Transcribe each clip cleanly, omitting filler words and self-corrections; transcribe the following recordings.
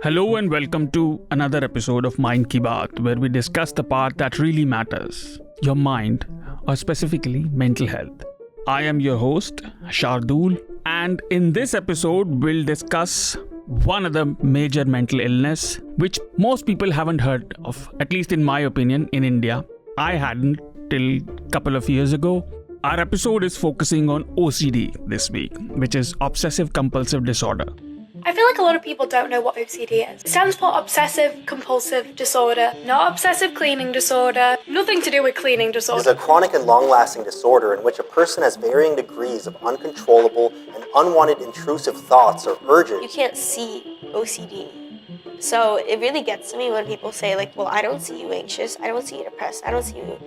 Hello and welcome to another episode of Mind Ki Baat, where we discuss the part that really matters, your mind, or specifically mental health. I am your host, Shardul, and in this episode, we'll discuss one other major mental illness, which most people haven't heard of, at least in my opinion, in India. I hadn't till a couple of years ago. Our episode is focusing on OCD this week, which is Obsessive Compulsive Disorder. I feel like a lot of people don't know what OCD is. It stands for Obsessive Compulsive Disorder, not Obsessive Cleaning Disorder, nothing to do with cleaning disorder. It is a chronic and long-lasting disorder in which a person has varying degrees of uncontrollable and unwanted intrusive thoughts or urges. You can't see OCD. So it really gets to me when people say like, well, I don't see you anxious, I don't see you depressed, I don't see you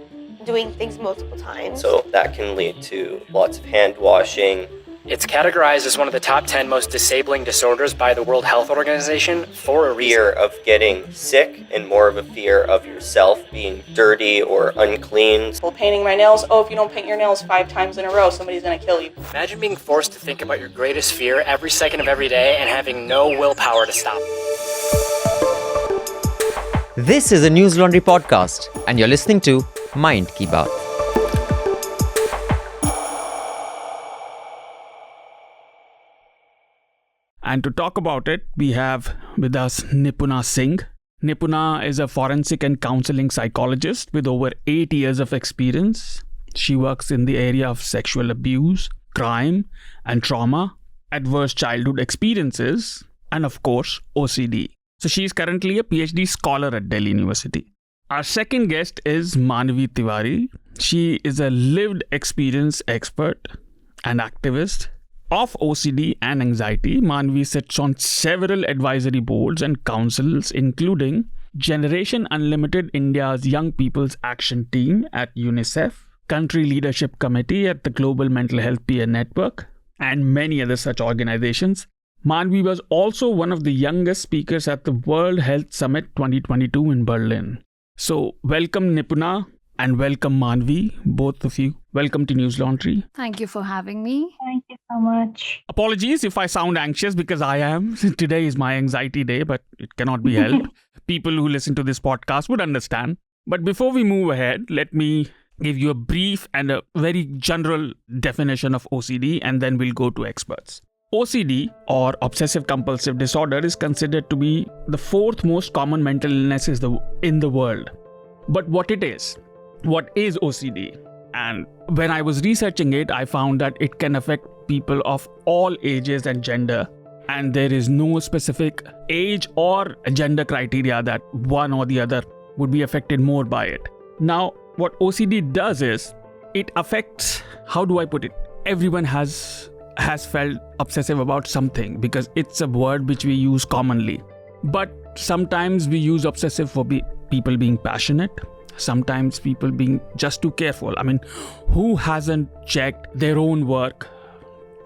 doing things multiple times. So that can lead to lots of hand washing. It's categorized as one of the top 10 most disabling disorders by the World Health Organization for a Fear of getting sick and more of a fear of yourself being dirty or unclean. Well, painting my nails. Oh, if you don't paint your nails 5 times in a row, somebody's gonna kill you. Imagine being forced to think about your greatest fear every second of every day and having no willpower to stop. This is a News Laundry podcast, and you're listening to Mind Ki Baat. And to talk about it, we have with us Nipuna Singh. Nipuna is a forensic and counseling psychologist with over 8 years of experience. She works in the area of sexual abuse, crime and trauma, adverse childhood experiences, and of course, OCD. So she is currently a PhD scholar at Delhi University. Our second guest is Manvi Tiwari. She is a lived experience expert and activist of OCD and anxiety. Manvi sits on several advisory boards and councils, including Generation Unlimited India's Young People's Action Team at UNICEF, Country Leadership Committee at the Global Mental Health Peer Network, and many other such organizations. Manvi was also one of the youngest speakers at the World Health Summit 2022 in Berlin. So, welcome Nipuna and welcome Manvi, both of you. Welcome to News Laundry. Thank you for having me. Thank you so much. Apologies if I sound anxious because I am. Today is my anxiety day, but it cannot be helped. People who listen to this podcast would understand. But before we move ahead, let me give you a brief and a very general definition of OCD, and then we'll go to experts. OCD, or Obsessive Compulsive Disorder, is considered to be the 4th most common mental illness in the world. But what is OCD? And when I was researching it, I found that it can affect people of all ages and gender. And there is no specific age or gender criteria that one or the other would be affected more by it. Now, what OCD does is, it affects, how do I put it? Everyone has felt obsessive about something because it's a word which we use commonly. But sometimes we use obsessive for people being passionate. Sometimes people being just too careful. I mean, who hasn't checked their own work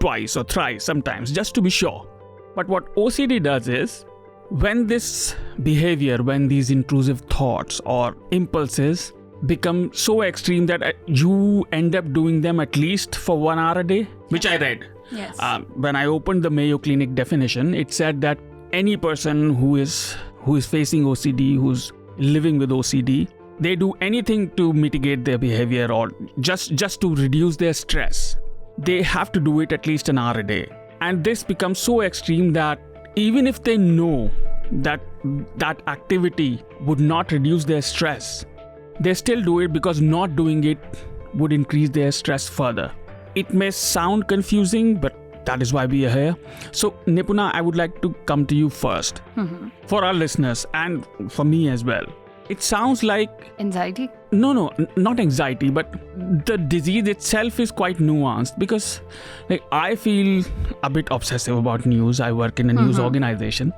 twice or thrice sometimes just to be sure? But what OCD does is, when this behavior, when these intrusive thoughts or impulses become so extreme that you end up doing them at least for 1 hour a day, which I read. Yes. When I opened the Mayo Clinic definition, it said that any person who is facing OCD, who's living with OCD, they do anything to mitigate their behavior or just to reduce their stress. They have to do it at least an hour a day. And this becomes so extreme that even if they know that activity would not reduce their stress, they still do it because not doing it would increase their stress further. It may sound confusing, but that is why we are here. So, Nipuna, I would like to come to you first. For our listeners and for me as well. It sounds like... Anxiety? No, not anxiety, but the disease itself is quite nuanced because I feel a bit obsessive about news. I work in a news organization,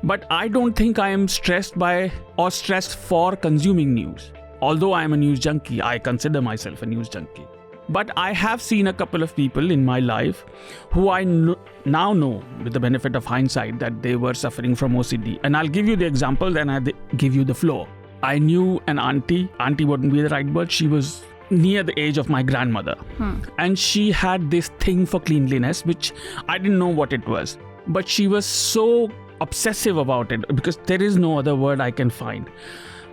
but I don't think I am stressed by or stressed for consuming news. Although I am a news junkie, I consider myself a news junkie. But I have seen a couple of people in my life who I now know with the benefit of hindsight that they were suffering from OCD. And I'll give you the example, then I'll give you the flow. I knew an auntie wouldn't be the right word, she was near the age of my grandmother. And she had this thing for cleanliness, which I didn't know what it was. but she was so obsessive about it, because there is no other word I can find,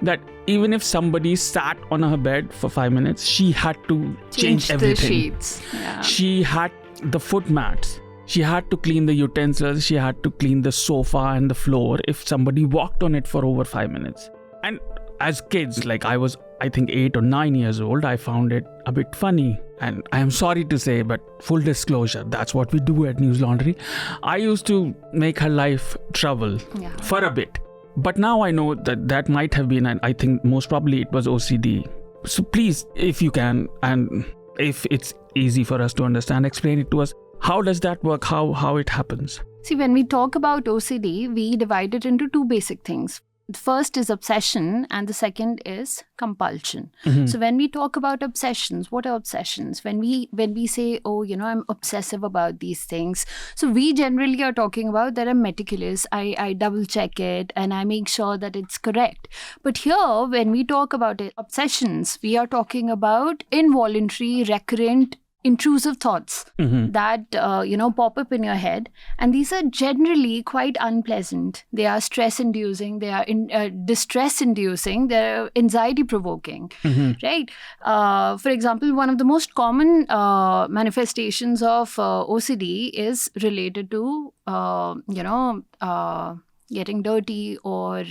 that even if somebody sat on her bed for 5 minutes, she had to change everything. The sheets. Yeah. She had the foot mats. She had to clean the utensils. She had to clean the sofa and the floor if somebody walked on it for over 5 minutes. And as kids, like I was, I think 8 or 9 years old, I found it a bit funny. And I am sorry to say, but full disclosure, that's what we do at News Laundry. I used to make her life trouble for a bit. But now I know that that might have been, and I think most probably it was OCD. So please, if you can, and if it's easy for us to understand, explain it to us. How does that work? How it happens? See, when we talk about OCD, we divide it into two basic things. The first is obsession and the second is compulsion. So when we talk about obsessions, what are obsessions? When we say, oh, I'm obsessive about these things. So we generally are talking about that I'm meticulous. I double check it and I make sure that it's correct. But here, when we talk about obsessions, we are talking about involuntary, recurrent, intrusive thoughts that pop up in your head, and these are generally quite unpleasant. They are stress inducing, they are distress inducing, they're anxiety provoking, right? For example, one of the most common manifestations of OCD is related to getting dirty or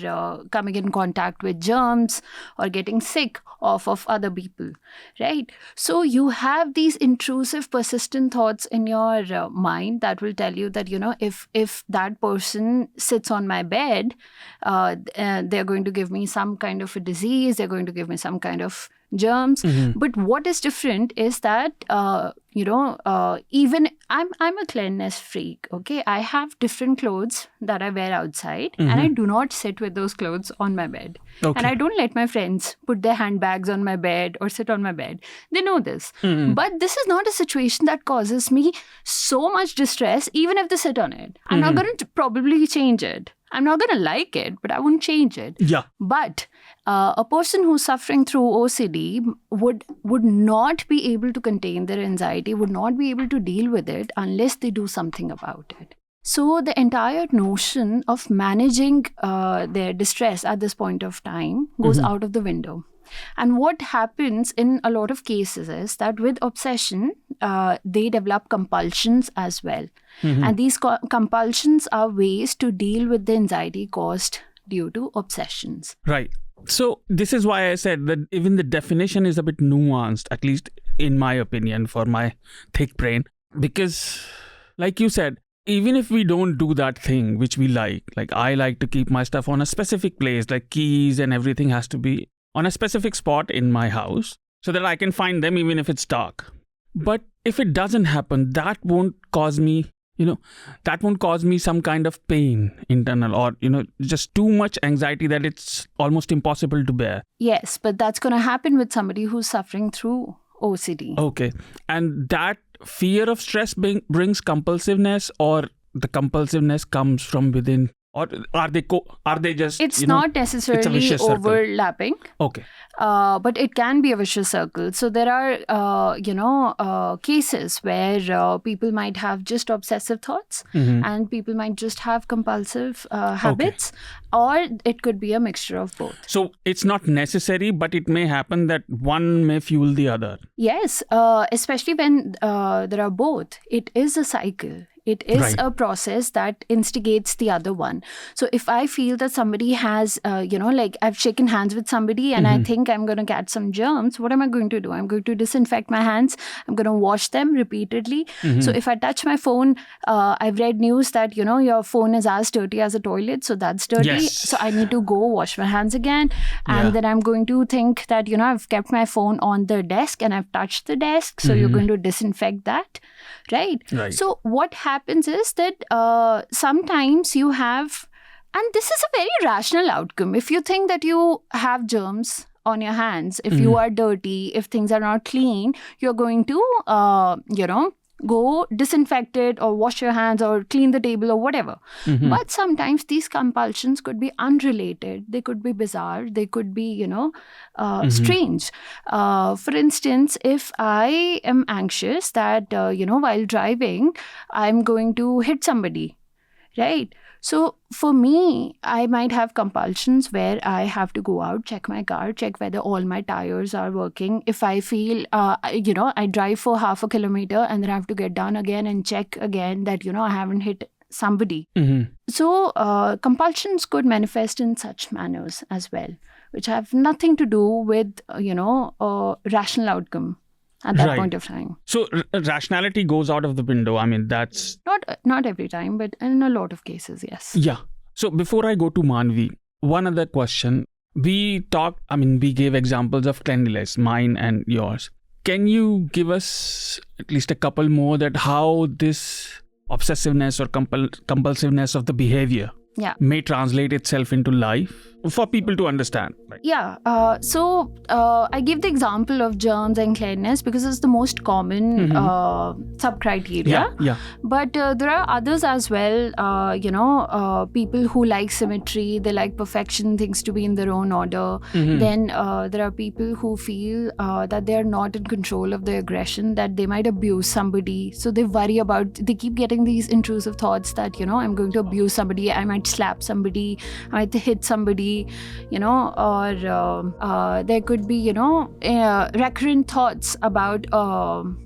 coming in contact with germs or getting sick off of other people, right? So you have these intrusive, persistent thoughts in your mind that will tell you that, if that person sits on my bed, they're going to give me some kind of a disease, they're going to give me some kind of germs. But what is different is that even I'm a cleanliness freak. Okay, I have different clothes that I wear outside, and I do not sit with those clothes on my bed. Okay. And I don't let my friends put their handbags on my bed or sit on my bed. They know this. But this is not a situation that causes me so much distress, even if they sit on it. I'm not going to probably change it. I'm not going to like it, but I wouldn't change it. Yeah. But a person who's suffering through OCD would not be able to contain their anxiety, would not be able to deal with it unless they do something about it. So the entire notion of managing their distress at this point of time goes out of the window. And what happens in a lot of cases is that with obsession, they develop compulsions as well. And these compulsions are ways to deal with the anxiety caused due to obsessions. Right. So this is why I said that even the definition is a bit nuanced, at least in my opinion, for my thick brain. Because like you said, even if we don't do that thing which we like I like to keep my stuff on a specific place, like keys and everything has to be on a specific spot in my house so that I can find them even if it's dark. But if it doesn't happen, that won't cause me, some kind of pain internal or, just too much anxiety that it's almost impossible to bear. Yes, but that's going to happen with somebody who's suffering through OCD. Okay. And that fear of stress brings compulsiveness, or the compulsiveness comes from within? Or are they just... It's not necessarily overlapping. Okay. But it can be a vicious circle. So there are, cases where people might have just obsessive thoughts and people might just have compulsive habits, or it could be a mixture of both. So it's not necessary, but it may happen that one may fuel the other. Yes, especially when there are both. It is a cycle. It is a process that instigates the other one. So if I feel that somebody has, I've shaken hands with somebody and I think I'm going to catch some germs, what am I going to do? I'm going to disinfect my hands. I'm going to wash them repeatedly. So if I touch my phone, I've read news that, your phone is as dirty as a toilet. So that's dirty. Yes. So I need to go wash my hands again. And then I'm going to think that, I've kept my phone on the desk and I've touched the desk. So you're going to disinfect that. Right. So what happens is that sometimes you have, and this is a very rational outcome. If you think that you have germs on your hands, if you are dirty, if things are not clean, you're going to, go disinfect it or wash your hands or clean the table or whatever. But sometimes these compulsions could be unrelated. They could be bizarre. They could be, strange. For instance, if I am anxious that, while driving, I'm going to hit somebody, right? So for me, I might have compulsions where I have to go out, check my car, check whether all my tires are working. If I feel, I drive for half a kilometer and then I have to get down again and check again that, I haven't hit somebody. So compulsions could manifest in such manners as well, which have nothing to do with, a rational outcome at that point of time. So rationality goes out of the window. I mean, that's... Not every time, but in a lot of cases, yes. Yeah. So before I go to Manvi, one other question. We gave examples of cleanliness, mine and yours. Can you give us at least a couple more that how this obsessiveness or compulsiveness of the behavior may translate itself into life for people to understand? So I give the example of germs and cleanliness because it's the most common sub-criteria. But there are others as well, people who like symmetry, they like perfection, things to be in their own order. Then there are people who feel that they're not in control of their aggression, that they might abuse somebody. So they worry they keep getting these intrusive thoughts that, I'm going to abuse somebody, I might slap somebody, I might hit somebody, or there could be, recurrent thoughts about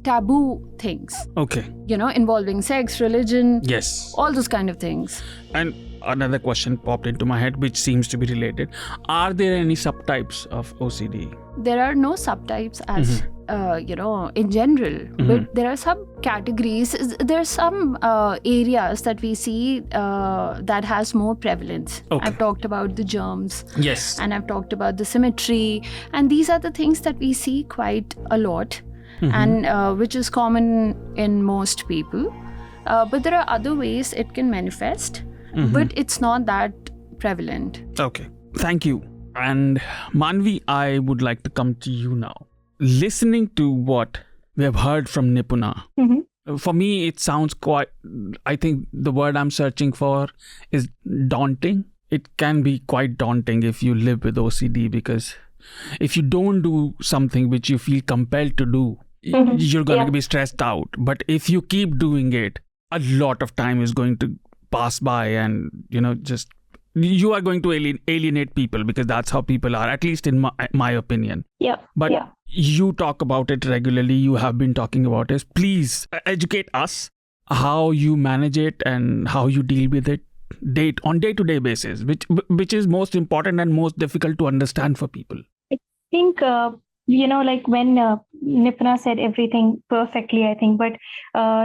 taboo things. Okay. Involving sex, religion. Yes. All those kind of things. And another question popped into my head, which seems to be related. Are there any subtypes of OCD? There are no subtypes as, in general, but there are subcategories. There are some areas that we see that has more prevalence. Okay. I've talked about the germs. Yes. And I've talked about the symmetry. And these are the things that we see quite a lot and which is common in most people. But there are other ways it can manifest, but it's not that prevalent. Okay. Thank you. And Manvi, I would like to come to you now. Listening to what we have heard from Nipuna, for me, it sounds I think the word I'm searching for is daunting. It can be quite daunting if you live with OCD, because if you don't do something which you feel compelled to do, you're going to be stressed out. But if you keep doing it, a lot of time is going to pass by and, you are going to alienate people, because that's how people are, at least in my opinion. But you talk about it regularly. You have been talking about it. Please educate us how you manage it and how you deal with it on day-to-day basis, which is most important and most difficult to understand for people. I think, like when Nipuna said everything perfectly, I think. But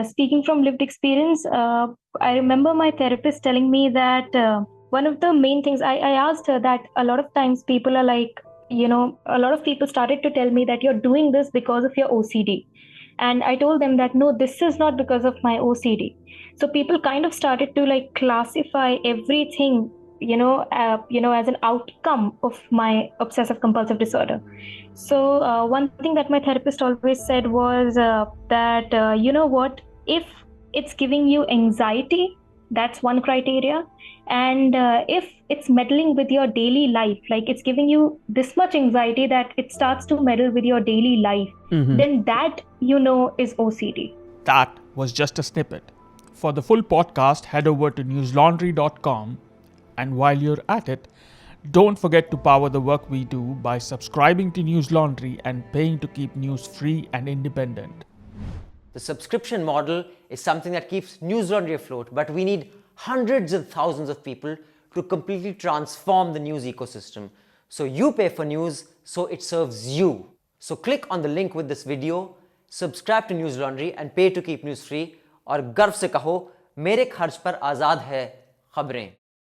speaking from lived experience, I remember my therapist telling me that one of the main things, I asked her that a lot of times people are like, a lot of people started to tell me that you're doing this because of your OCD. And I told them that, no, this is not because of my OCD. So people kind of started to classify everything, as an outcome of my obsessive compulsive disorder. So one thing that my therapist always said was that, if it's giving you anxiety, that's one criteria. And if it's meddling with your daily life, like it's giving you this much anxiety that it starts to meddle with your daily life, then that, is OCD. That was just a snippet. For the full podcast, head over to newslaundry.com. And while you're at it, don't forget to power the work we do by subscribing to News Laundry and paying to keep news free and independent. The subscription model is something that keeps News Laundry afloat, but we need hundreds of thousands of people to completely transform the news ecosystem. So you pay for news, so it serves you. So click on the link with this video, subscribe to News Laundry and pay to keep news free, और गर्व से कहो मेरे खर्च पर आज़ाद है खबरें.